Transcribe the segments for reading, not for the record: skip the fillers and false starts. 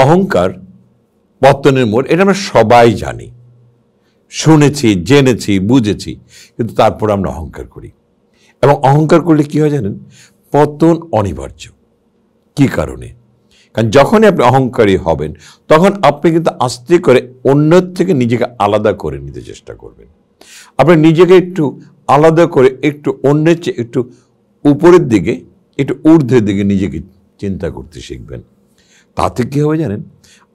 অহংকার পতনের মূল, এটা আমরা সবাই জানি, শুনেছি, জেনেছি, বুঝেছি, কিন্তু তারপর আমরা অহংকার করি। এবং অহংকার করলে কি হয় জানেন? পতন অনিবার্য। কি কারণে? কারণ যখনই আপনি অহংকারী হবেন, তখন আপনি কিন্তু আস্তে করে অন্যের থেকে নিজেকে আলাদা করে নিতে চেষ্টা করবেন। আপনি নিজেকে একটু আলাদা করে একটু অন্যের চেয়ে একটু উপরের দিকে, একটু ঊর্ধ্বের দিকে নিজেকে চিন্তা করতে শিখবেন। তাতে কী হবে জানেন?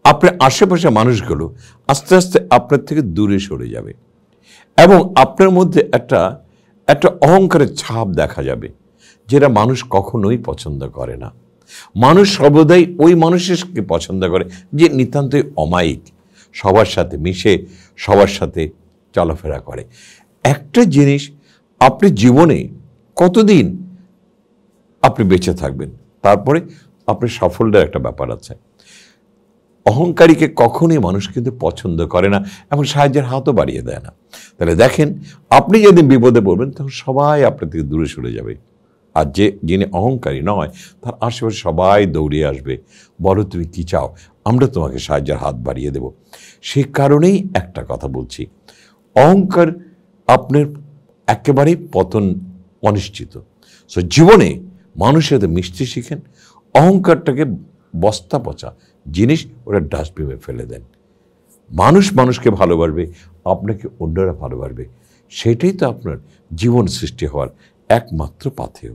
আপনার আশেপাশে মানুষগুলো আস্তে আস্তে আপনার থেকে দূরে সরে যাবে এবং আপনার মধ্যে একটা অহংকারের ছাপ দেখা যাবে, যেটা মানুষ কখনোই পছন্দ করে না। মানুষ সর্বদাই ওই মানুষকে পছন্দ করে যে নিতান্তই অমায়িক, সবার সাথে মিশে, সবার সাথে চলাফেরা করে। একটা জিনিস, আপনি জীবনে কতদিন আপনি বেঁচে থাকবেন, তারপরে আপনি সাফল্যের একটা ব্যাপার আছে। অহংকারীকে কখনোই মানুষ কিন্তু পছন্দ করে না এবং সাহায্যের হাতও বাড়িয়ে দেয় না। তাহলে দেখেন, আপনি যেদিন বিপদে পড়বেন তখন সবাই আপনার থেকে দূরে সরে যাবে, আর যিনি অহংকারী নয় তার আশেপাশে সবাই দৌড়িয়ে আসবে, বলো তুমি কি চাও, আমরা তোমাকে সাহায্যের হাত বাড়িয়ে দেব। সে কারণেই একটা কথা বলছি, অহংকার আপনার একেবারেই পতন অনিশ্চিত। সো জীবনে মানুষের সাথে মিশতে শিখেন, অহংকারটাকে বস্তা পচা জিনিস, ওরা ডাস্টবিনে ফেলে দেন। মানুষ মানুষকে ভালোবাসবে, আপনাকে অন্যরা ভালোবাসবে, সেটাই তো আপনার জীবন সৃষ্টি হওয়ার একমাত্র পাথেয়।